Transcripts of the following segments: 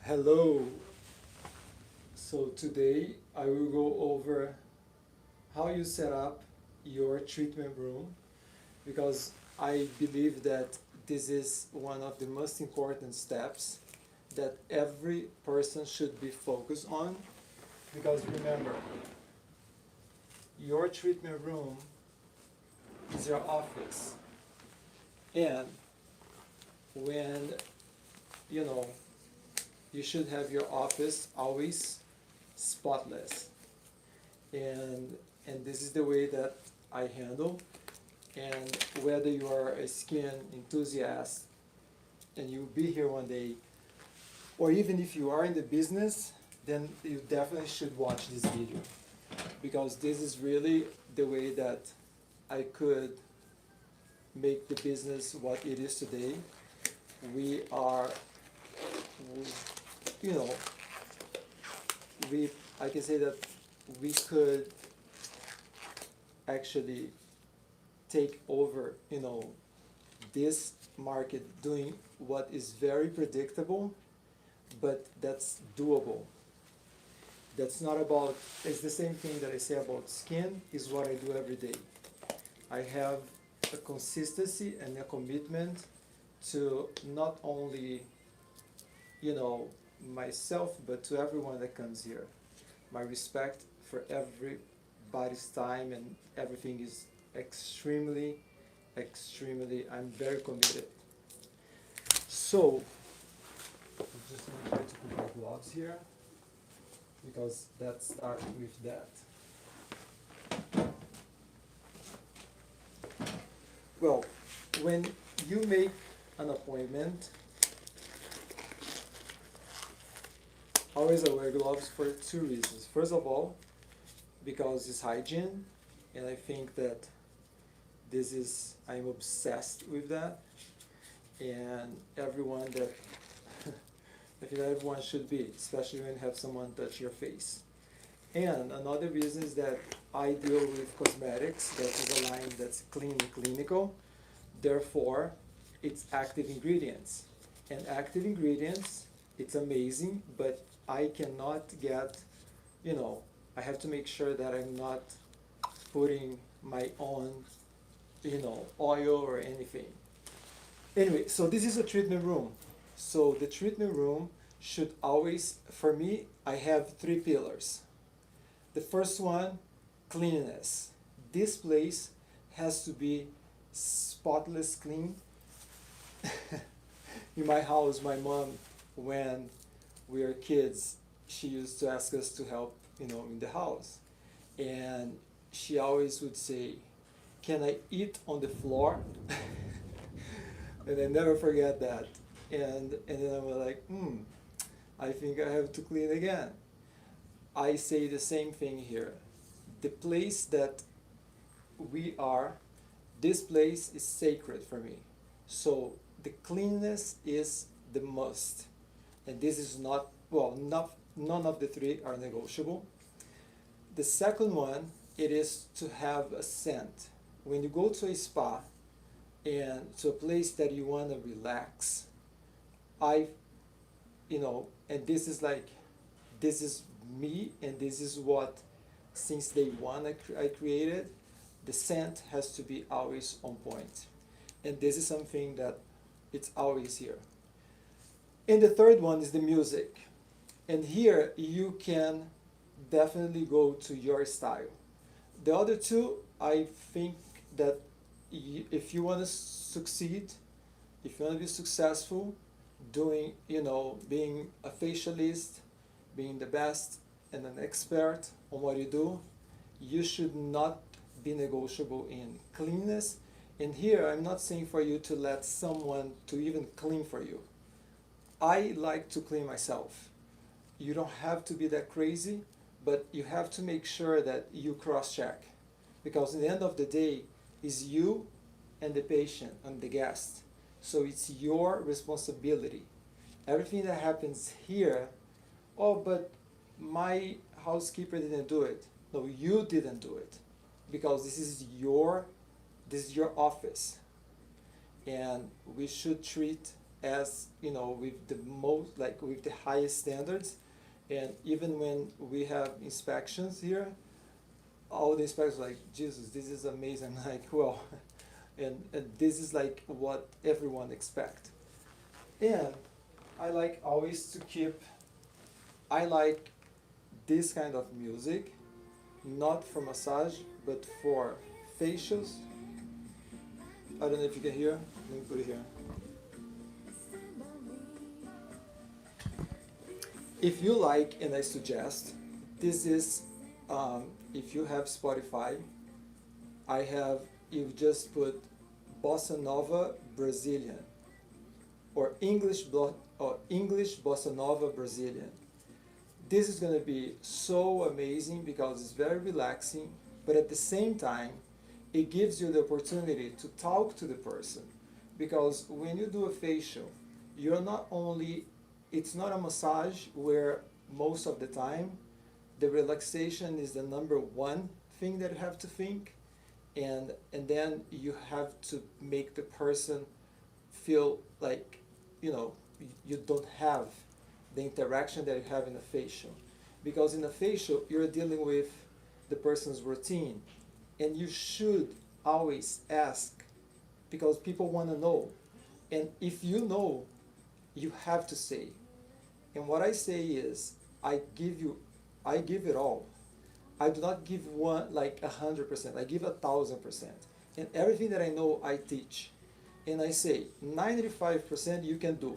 Hello. So today I will go over how you set up your treatment room because I believe that this is one of the most important steps that every person should be focused on because remember, your treatment room is your office. And when you know you should have your office always spotless, and this is the way that I handle. And whether you are a skin enthusiast and you'll be here one day, or even if you are in the business, then you definitely should watch this video because this is really the way that I could make the business what it is today. We are, you know, we I can say that we could actually take over, this market doing what is very predictable, but that's doable. That's not about, it's the same thing that I say about skin, is what I do every day. I have a consistency and a commitment to not only, myself, but to everyone that comes here. My respect for everybody's time and everything is extremely, extremely, I'm very committed. So, I'm just going to try to put my gloves here because that starts with that. Well, when you make an appointment, always I wear gloves for two reasons. First of all, because it's hygiene, and I think that I'm obsessed with that, and everyone that, I think everyone should be, especially when you have someone touch your face. And another reason is that I deal with cosmetics, that is a line that's clean and clinical, therefore it's active ingredients. And active ingredients, it's amazing, but I cannot get, I have to make sure that I'm not putting my own, oil or anything. Anyway, so this is a treatment room. So the treatment room should always, for me, I have three pillars. The first one, cleanliness. This place has to be spotless clean. In my house, my mom, when we were kids, she used to ask us to help, in the house. And she always would say, "Can I eat on the floor?" And I never forget that. And then I'm like, I think I have to clean again. I say the same thing here. The place that we are, this place is sacred for me. So the cleanliness is the must. And this is not, none of the three are negotiable. The second one, it is to have a scent. When you go to a spa and to a place that you want to relax, and this is like, this is me, and this is what, since day one I created, the scent has to be always on point. And this is something that it's always here. And the third one is the music. And here you can definitely go to your style. The other two, I think that if you want to succeed, if you want to be successful, doing, being a facialist, being the best and an expert on what you do, you should not be negotiable in cleanness. And here, I'm not saying for you to let someone to even clean for you. I like to clean myself. You don't have to be that crazy, but you have to make sure that you cross-check. Because at the end of the day, it's you and the patient and the guest. So it's your responsibility. Everything that happens here, oh, but my housekeeper didn't do it. No, you didn't do it. Because this is your office. And we should treat as with the most, like with the highest standards. And even when we have inspections here, all the inspectors are like, Jesus, this is amazing. Like, well, and this is like what everyone expect. And I like always to keep, I like this kind of music, not for massage, but for facials. I don't know if you can hear. Let me put it here. If you like, and I suggest, this is, if you have Spotify, I have, you just put Bossa Nova Brazilian, or English Bossa Nova Brazilian. This is going to be so amazing because it's very relaxing, but at the same time, it gives you the opportunity to talk to the person. Because when you do a facial, you're not only, it's not a massage where most of the time the relaxation is the number one thing that you have to think, and then you have to make the person feel like, you don't have the interaction that you have in a facial. Because in a facial, you're dealing with the person's routine, and you should always ask, because people want to know. And if you know, you have to say. And what I say is, I give it all. I do not give one like 100%. I give 1,000%. And everything that I know, I teach. And I say 95% you can do.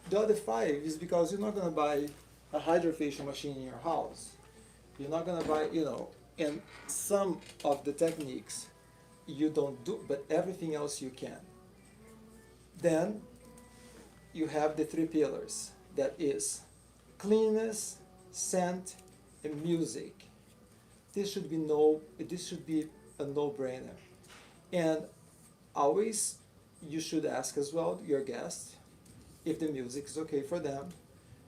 The other 5 is because you're not gonna buy a hydrofacial machine in your house. You're not gonna buy, and some of the techniques you don't do, but everything else you can. Then you have the 3 pillars. That is cleanness, scent, and music. This should be a no-brainer. And always you should ask as well your guests if the music is okay for them,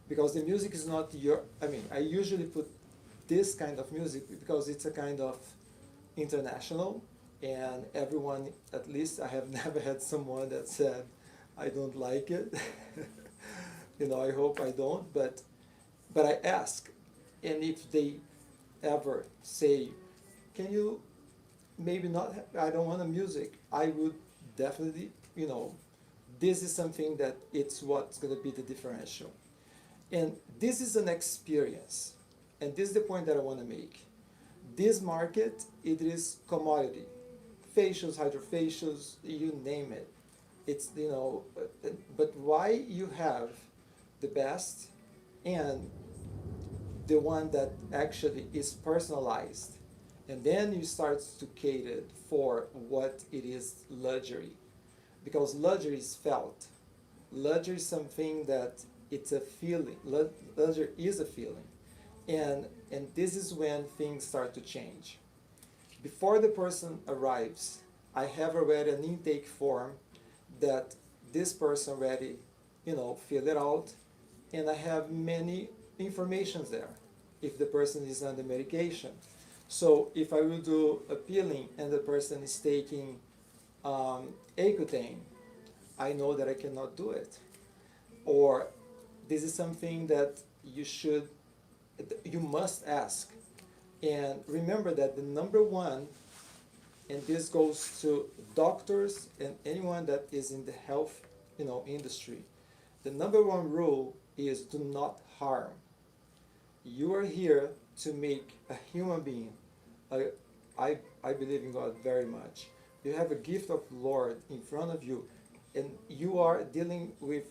because the music is not I usually put this kind of music because it's a kind of international, and everyone, at least I have never had someone that said, I don't like it. I hope I don't, but I ask. And if they ever say, can you maybe not, I don't want a music, I would definitely, this is something that it's what's going to be the differential. And this is an experience. And this is the point that I want to make. This market, it is commodity. Facials, hydrofacials, you name it. It's, but why you have the best and the one that actually is personalized, and then you start to cater for what it is luxury, because luxury is felt. Luxury is something that it's a feeling. Luxury is a feeling, and this is when things start to change. Before the person arrives, I have already an intake form that this person already, fill it out, and I have many informations there if the person is under medication. So if I will do a peeling and the person is taking Accutane, I know that I cannot do it. Or this is something that you must ask. And remember that the number one, and this goes to doctors and anyone that is in the health industry, the number one rule is do not harm. You are here to make a human being. I believe in God very much. You have a gift of Lord in front of you, and you are dealing with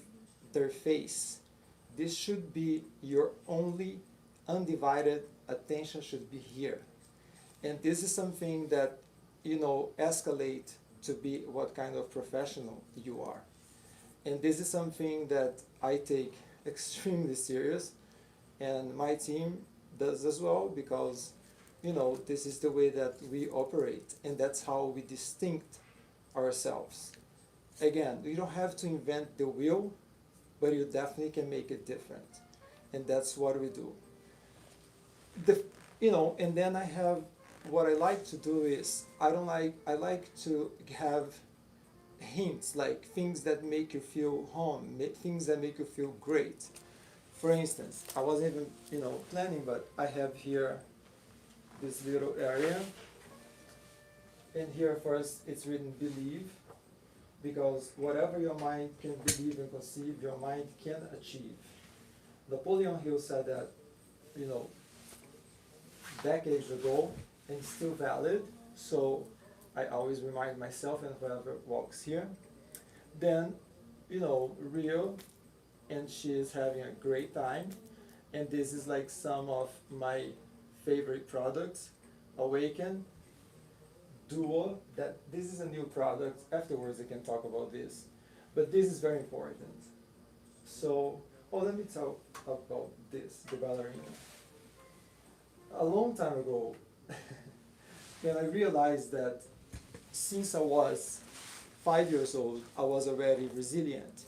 their face. This should be your only undivided attention, should be here. And this is something that, escalate to be what kind of professional you are. And this is something that I take extremely serious, and my team does as well, because this is the way that we operate, and that's how we distinct ourselves. Again, you don't have to invent the wheel, but you definitely can make it different, and that's what we do. And then I have, what I like to do is, I like to have hints, like things that make you feel home, things that make you feel great. For instance, I wasn't even, planning, but I have here this little area, and here first it's written believe, because whatever your mind can believe and conceive, your mind can achieve. Napoleon Hill said that, you know, decades ago, and still valid, so I always remind myself and whoever walks here. Then, Rio, and she is having a great time, and this is like some of my favorite products. Awaken, Duo, that this is a new product, afterwards I can talk about this, but this is very important. So, let me talk about this, the ballerina. A long time ago, when I realized that since I was 5 years old, I was already resilient.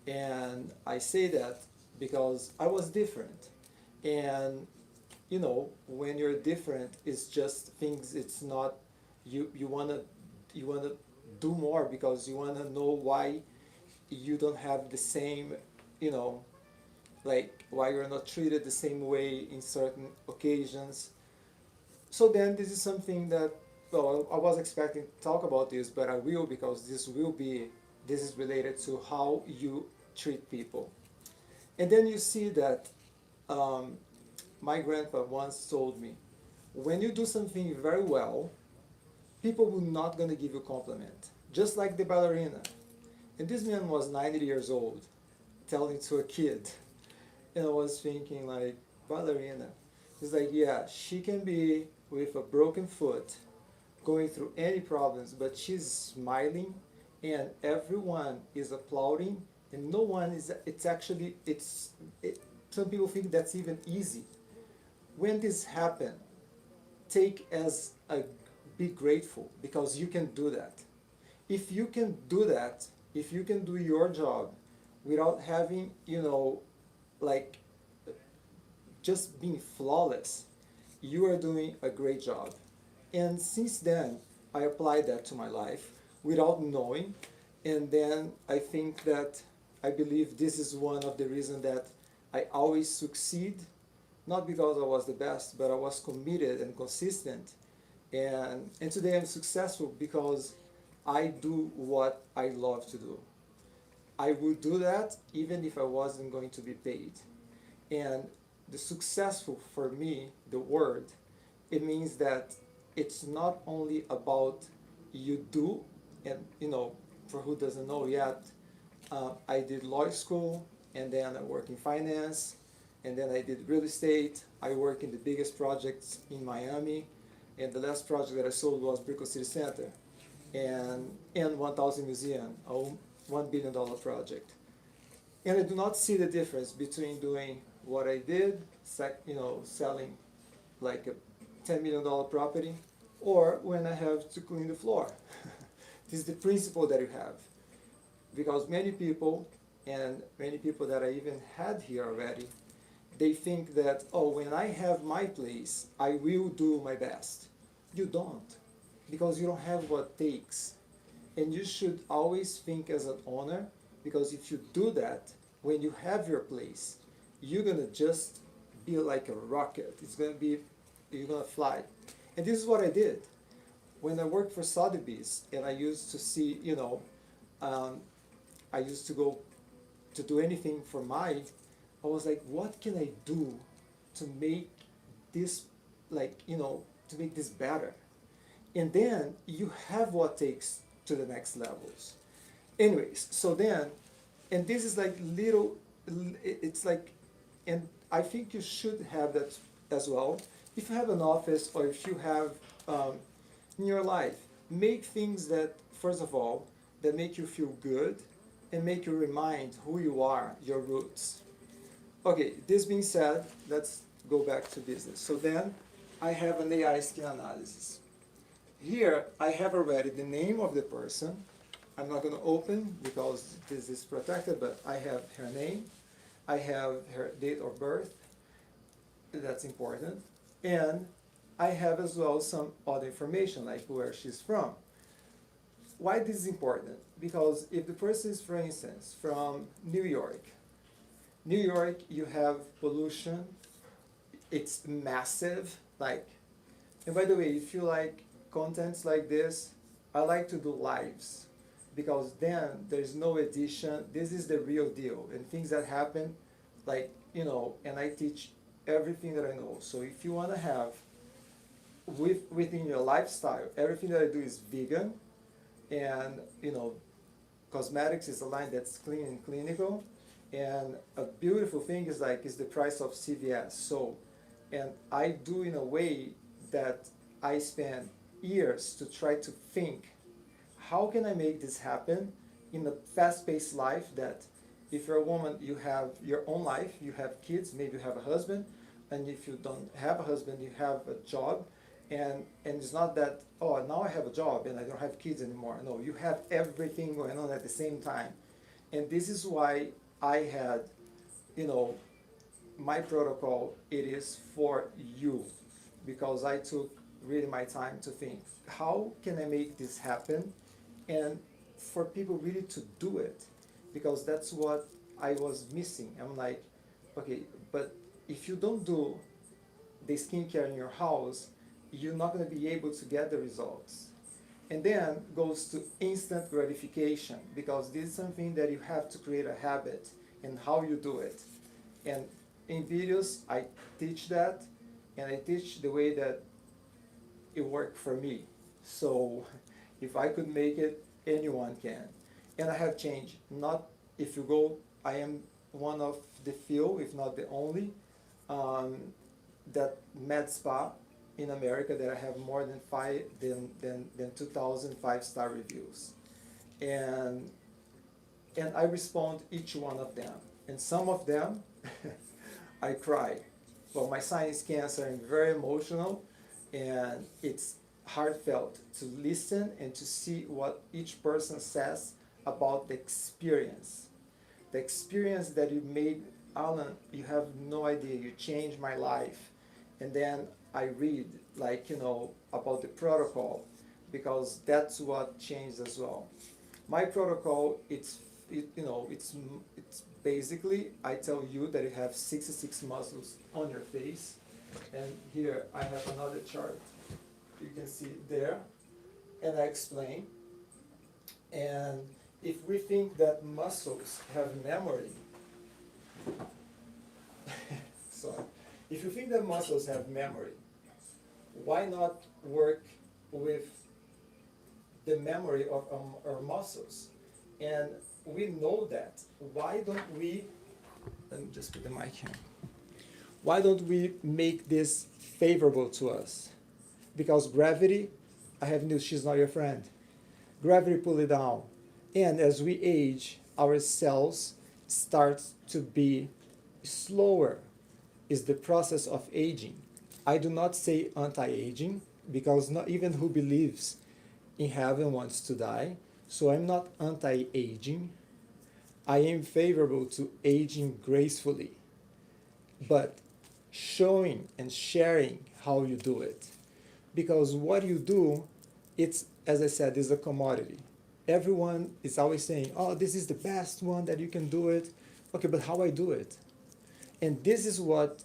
And I say that because I was different. And, when you're different, it's just things, it's not, you wanna do more because you wanna know why you don't have the same, like why you're not treated the same way in certain occasions. So then this is something that, well, I was expecting to talk about this, but I will, because this is related to how you treat people. And then you see that my grandpa once told me, when you do something very well, people will not gonna give you a compliment, just like the ballerina. And this man was 90 years old, telling to a kid. And I was thinking, like, ballerina. He's like, yeah, she can be with a broken foot, going through any problems, but she's smiling, and everyone is applauding, and no one is, some people think that's even easy. When this happen, be grateful, because you can do that. If you can do that, if you can do your job without having, like just being flawless, you are doing a great job. And since then, I applied that to my life without knowing. And then I think that I believe this is one of the reasons that I always succeed, not because I was the best, but I was committed and consistent. And today I'm successful because I do what I love to do. I would do that even if I wasn't going to be paid. And the successful, for me, the word, it means that it's not only about you do, and for who doesn't know yet, I did law school, and then I work in finance, and then I did real estate. I work in the biggest projects in Miami, and the last project that I sold was Brickell City Center, and 1000 Museum, a $1 billion project. And I do not see the difference between doing what I did, selling like a $10 million property, or when I have to clean the floor. This is the principle that you have. Because many people, and many people that I even had here already, they think that, when I have my place, I will do my best. You don't, because you don't have what it takes. And you should always think as an owner, because if you do that, when you have your place, you're gonna just be like a rocket. You're gonna fly. And this is what I did. When I worked for Sotheby's, and I used to see, I used to go to do anything for I was like, what can I do to make this, to make this better? And then you have what takes to the next levels. Anyways, so then, and this is like it's like, and I think you should have that as well. If you have an office, or if you have in your life, make things that, first of all, that make you feel good and make you remind who you are, your roots. Okay, this being said, let's go back to business. So then I have an AI skin analysis. Here I have already the name of the person. I'm not going to open because this is protected, but I have her name. I have her date of birth. That's important. And I have as well some other information, like where she's from. why this is important? Because if the person is, for instance, from New York, you have pollution, it's massive, like, and by the way, if you like contents like this, I like to do lives, because then there's no edition, this is the real deal, and things that happen, like, you know, and I teach everything that I know. So if you want to have, within your lifestyle, everything that I do is vegan, and, you know, cosmetics is a line that's clean and clinical, and a beautiful thing is like, is the price of CVS. So, and I do in a way that I spend years to try to think, how can I make this happen in a fast-paced life that if you're a woman, you have your own life, you have kids, maybe you have a husband, and if you don't have a husband, you have a job, and it's not that, oh, now I have a job and I don't have kids anymore. No, you have everything going on at the same time. And this is why I had, you know, my protocol, it is for you, because I took really my time to think, how can I make this happen? And for people really to do it, because that's what I was missing. I'm like, okay, but if you don't do the skincare in your house, you're not going to be able to get the results. And then goes to instant gratification, because this is something that you have to create a habit and how you do it. And in videos, I teach that, and I teach the way that it worked for me. So if I could make it, anyone can. And I have changed. Not, if you go, I am one of the few, if not the only, that med spa in America that I have more than 2,000 5-star reviews. And I respond each one of them. And some of them, I cry. Well, my sign is Cancer, I'm very emotional, and it's heartfelt to listen and to see what each person says about the experience. The experience that you made, Alan, you have no idea, you changed my life. And then I read, like, you know, about the protocol, because that's what changed as well. My protocol, it's basically, I tell you that you have 66 muscles on your face. And here I have another chart. You can see it there. And I explain. And if we think that muscles have memory, sorry. If you think that muscles have memory, why not work with the memory of our muscles? And we know that. Why don't we, let me just put the mic here. Why don't we make this favorable to us? Because gravity, I have news, she's not your friend. Gravity pull it down. And as we age, our cells start to be slower. Is the process of aging. I do not say anti-aging, because not even who believes in heaven wants to die. So I'm not anti-aging. I am favorable to aging gracefully, but showing and sharing how you do it. Because what you do, it's, as I said, is a commodity. Everyone is always saying, oh, this is the best one that you can do it. Okay, but how I do it? And this is what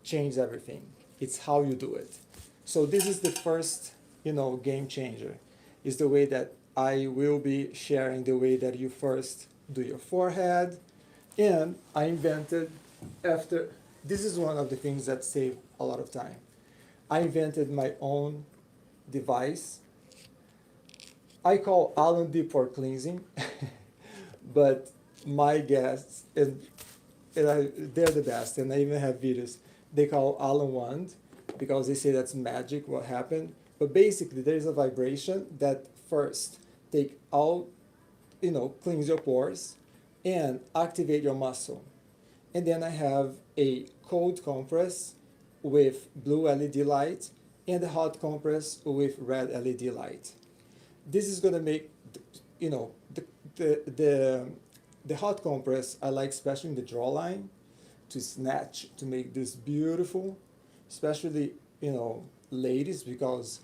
changed everything. It's how you do it. So this is the first, game changer. Is the way that I will be sharing the way that you first do your forehead. And I invented, this is one of the things that saved a lot of time. I invented my own device. I call Alan D for cleansing, but my guests, they're the best, and I even have videos. They call Alan Wand, because they say that's magic, what happened. But basically, there's a vibration that first take out, cleanse your pores and activate your muscle. And then I have a cold compress with blue LED light and a hot compress with red LED light. This is gonna make, the hot compress I like, especially in the jawline, to snatch, to make this beautiful, especially, ladies, because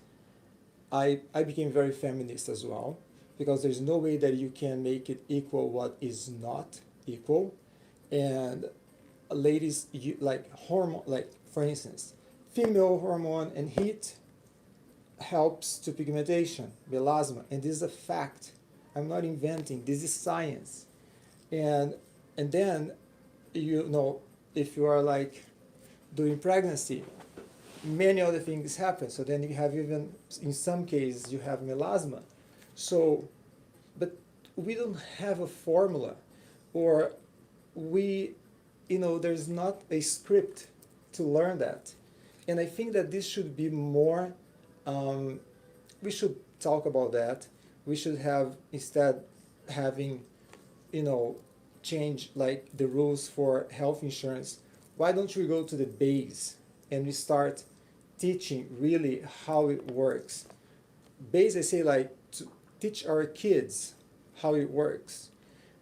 I became very feminist as well. because there's no way that you can make it equal what is not equal. And ladies, you, like hormone, like for instance, female hormone and heat helps to pigmentation, melasma, and this is a fact. I'm not inventing. This is science. And and then, you know, if you are like during pregnancy, many other things happen. So then you have, even in some cases, you have melasma. So, but we don't have a formula, or we, you know, there's not a script to learn that. And I think that this should be more, we should talk about that. We should have, instead having, you know, change like the rules for health insurance. Why don't we go to the base and we start teaching really how it works? Base, I say, like to teach our kids how it works.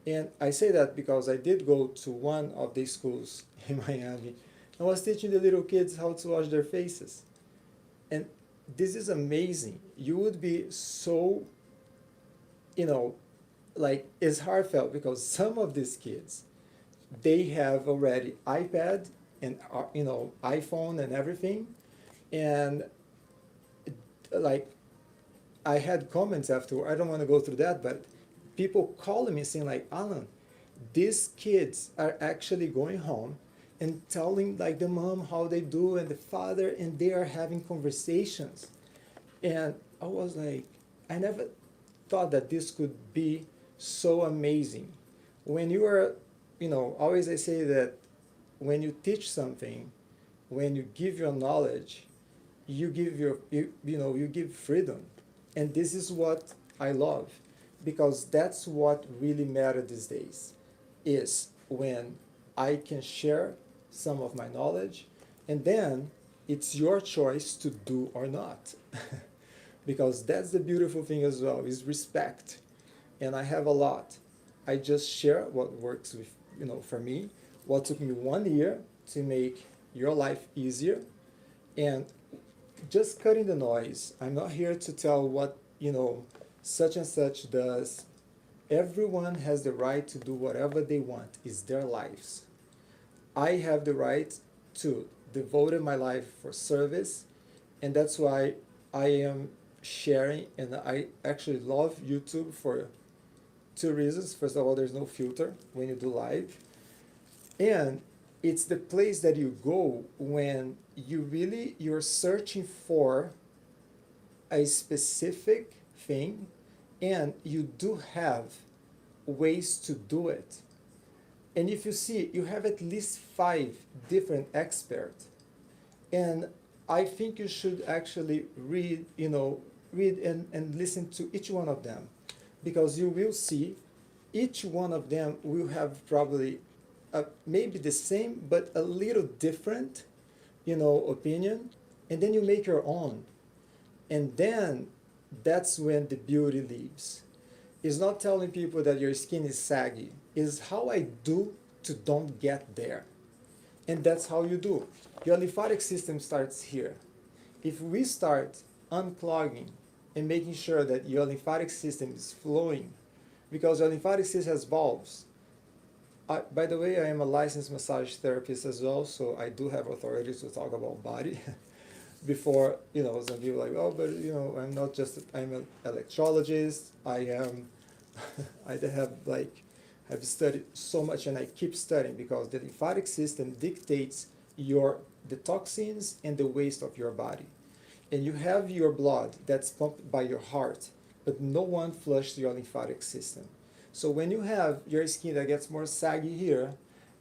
And I say that because I did go to one of the schools in Miami. I was teaching the little kids how to wash their faces. And this is amazing. You would be so, you know, like it's heartfelt, because some of these kids, they have already iPad and you know, iPhone and everything. And like I had comments after, I don't want to go through that, but people calling me saying like, Alan, these kids are actually going home and telling like the mom how they do and the father, and they are having conversations. And I was like, I never thought that this could be so amazing. When you are, you know, always I say that when you teach something, when you give your knowledge, you give you give freedom. And this is what I love, because that's what really matters these days, is when I can share some of my knowledge, and then it's your choice to do or not. Because that's the beautiful thing as well, is respect. And I have a lot. I just share what works with, you know, for me, what took me 1 year to make your life easier, and just cutting the noise. I'm not here to tell what, you know, such and such does. Everyone has the right to do whatever they want. It's their lives. I have the right to devote my life for service, and that's why I am sharing. And I actually love YouTube for two reasons. First of all, there's no filter when you do live, and it's the place that you go when you're searching for a specific thing, and you do have ways to do it. And if you see, you have at least 5 different experts. And I think you should actually read, and listen to each one of them, because you will see each one of them will have probably maybe the same but a little different, opinion, and then you make your own. And then that's when the beauty leaves. It's not telling people that your skin is saggy. It's how I do to don't get there. And that's how you do. Your lymphatic system starts here. If we start unclogging and making sure that your lymphatic system is flowing, because your lymphatic system has valves. By the way, I am a licensed massage therapist as well, so I do have authority to talk about body. Before, some people are like, oh, but I'm not just, I'm an electrologist. I am, I've studied so much, and I keep studying, because the lymphatic system dictates the toxins and the waste of your body. And you have your blood that's pumped by your heart, but no one flushes your lymphatic system. So when you have your skin that gets more saggy here,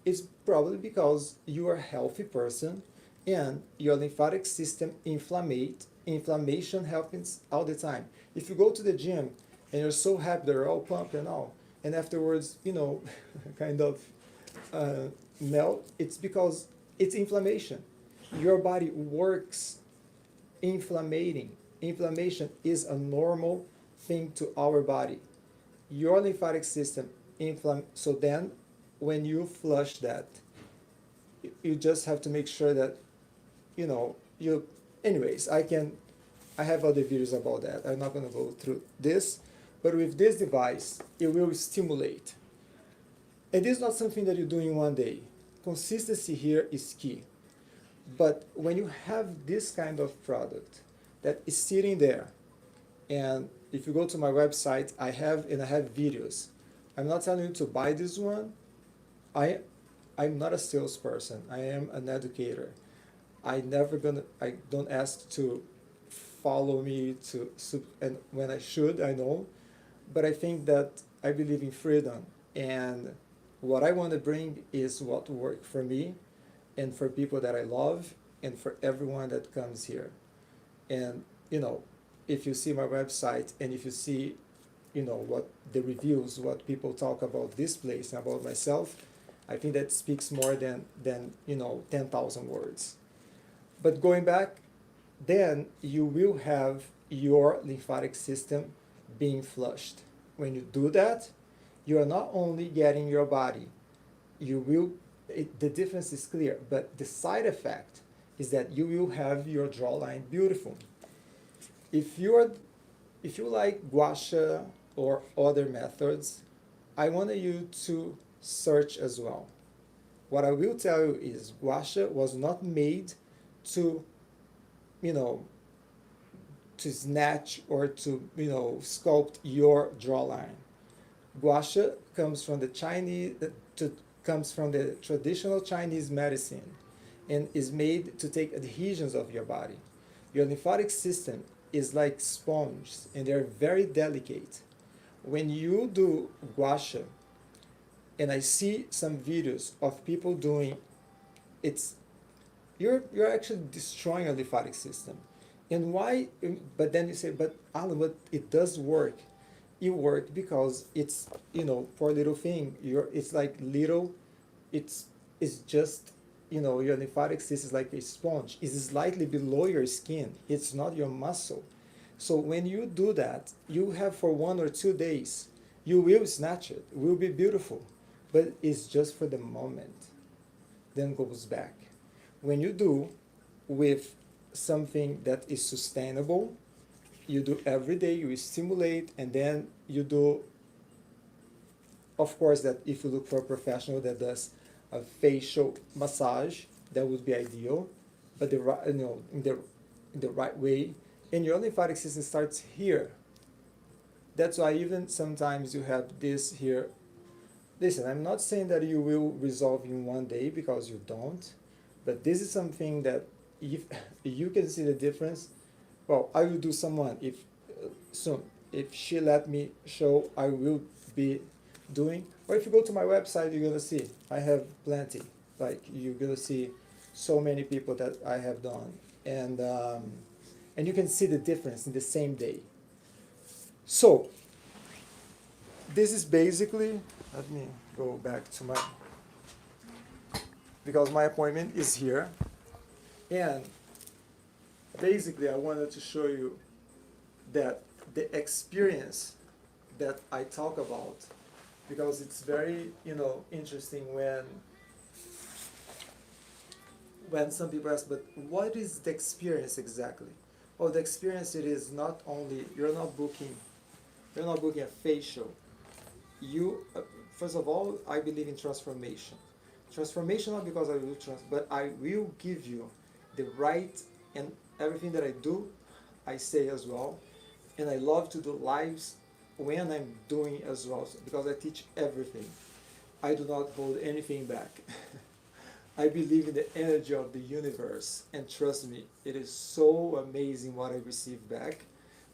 it's probably because you are a healthy person and your lymphatic system inflammation happens all the time. If you go to the gym and you're so happy, they're all pumped and all, and afterwards, kind of melt, it's because it's inflammation. Your body works inflammation is a normal thing to our body. Your lymphatic system so then when you flush that, you just have to make sure that anyways, I have other videos about that. I'm not going to go through this, But with this device, it will stimulate. And this is not something that you do in one day. Consistency here is key. But when you have this kind of product that is sitting there, and if you go to my website, I have videos. I'm not telling you to buy this one. I'm not a salesperson. I am an educator. I don't ask to follow me and when I should, I know. But I think that I believe in freedom, and what I want to bring is what works for me and for people that I love and for everyone that comes here. And, if you see my website and if you see, what the reviews, what people talk about this place and about myself, I think that speaks more than 10,000 words. But going back, then you will have your lymphatic system being flushed. When you do that, you are not only getting your body, the difference is clear, but the side effect is that you will have your jawline beautiful. If you like gua sha or other methods, I want you to search as well. What I will tell you is gua sha was not made to, to snatch or to, sculpt your jawline. Gua sha comes from the comes from the traditional Chinese medicine and is made to take adhesions of your body. Your lymphatic system is like sponges and they're very delicate. When you do gua sha, and I see some videos of people doing, you're actually destroying a lymphatic system. And why? But then you say, but Alan, but it does work. It works because it's poor little thing. It's like little. It's just your lymphatic system is like a sponge. It's slightly below your skin. It's not your muscle. So when you do that, you have for 1 or 2 days, you will snatch it. It will be beautiful, but it's just for the moment. Then goes back. When you do with something that is sustainable, you do every day, you stimulate, and then you do, of course, that if you look for a professional that does a facial massage, that would be ideal, but in the right way, and your lymphatic system starts here. That's why even sometimes you have this here. Listen, I'm not saying that you will resolve in one day because you don't, but this is something that if you can see the difference, well, I will do someone if soon. If she let me show, I will be doing. Or if you go to my website, you're gonna see I have plenty. Like you're gonna see so many people that I have done, and you can see the difference in the same day. So this is basically. Let me go back to because my appointment is here, and basically I wanted to show you that the experience that I talk about, because it's very interesting when some people ask, but what is the experience exactly? Oh, the experience, it is not only you're not booking a facial. First of all, I believe in transformation. Transformation not because I will but I will give you the right, and everything that I do, I say as well. And I love to do lives when I'm doing as well, because I teach everything. I do not hold anything back. I believe in the energy of the universe, and trust me, it is so amazing what I receive back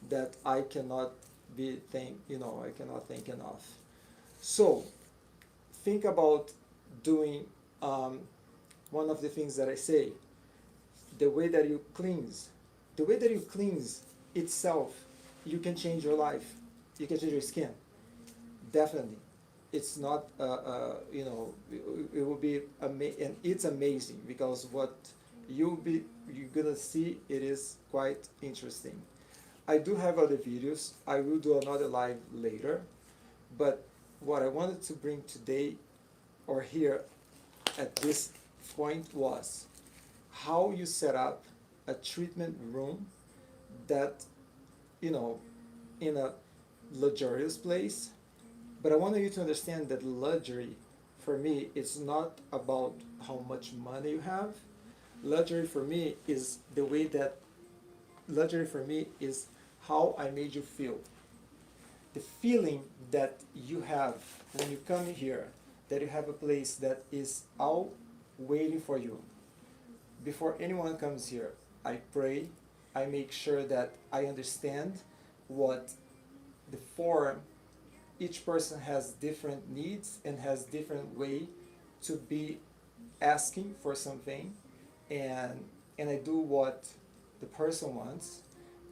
that I cannot I cannot thank enough. So, think about doing one of the things that I say, the way that you cleanse. The way that you cleanse itself, you can change your life. You can change your skin. Definitely. It's not, it will be amazing, and it's amazing because what you're gonna see, it is quite interesting. I do have other videos. I will do another live later, but what I wanted to bring today or here at this point was how you set up a treatment room that, in a luxurious place. But I want you to understand that luxury, for me, it's not about how much money you have. Luxury for me is the way that luxury for me is how I made you feel. The feeling that you have when you come here, that you have a place that is all waiting for you. Before anyone comes here, I pray, I make sure that I understand what the form, each person has different needs and has different way to be asking for something, and I do what the person wants,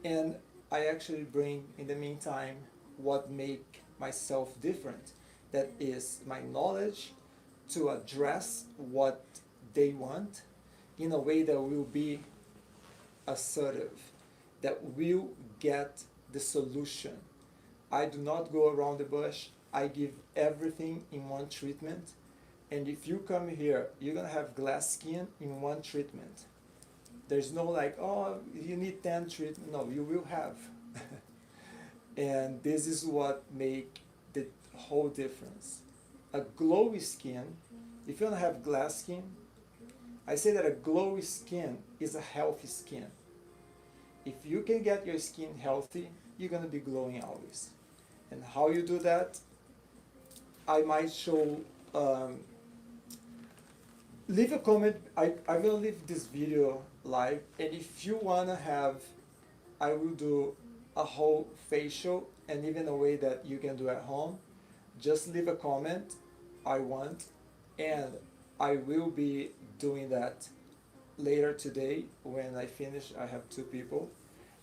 and I actually bring in the meantime what make myself different, that is my knowledge to address what they want in a way that will be assertive, that will get the solution. I do not go around the bush. I give everything in one treatment. And if you come here, you're gonna have glass skin in one treatment. There's no like, oh, you need 10 treatments. No, you will have. And this is what make the whole difference. A glowy skin, if you don't have glass skin, I say that a glowy skin is a healthy skin. If you can get your skin healthy, you're gonna be glowing always. And how you do that, I might show, leave a comment. I will leave this video live, and if you wanna have, I will do a whole facial and even a way that you can do at home. Just leave a comment, I want, and I will be doing that later today when I finish. I have 2 people,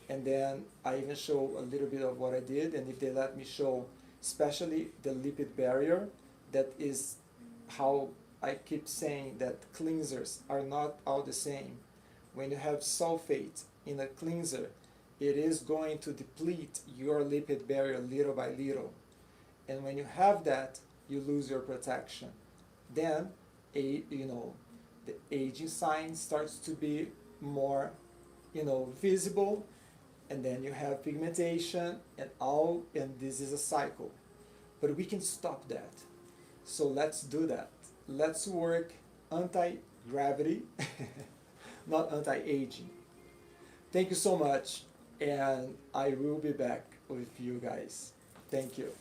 and then I even show a little bit of what I did, and if they let me show especially the lipid barrier, that is how I keep saying that cleansers are not all the same. When you have sulfate in a cleanser, it is going to deplete your lipid barrier little by little. And when you have that, you lose your protection. Then, the aging sign starts to be more, visible, and then you have pigmentation and this is a cycle. But we can stop that. So let's do that. Let's work anti-gravity, not anti-aging. Thank you so much, and I will be back with you guys. Thank you.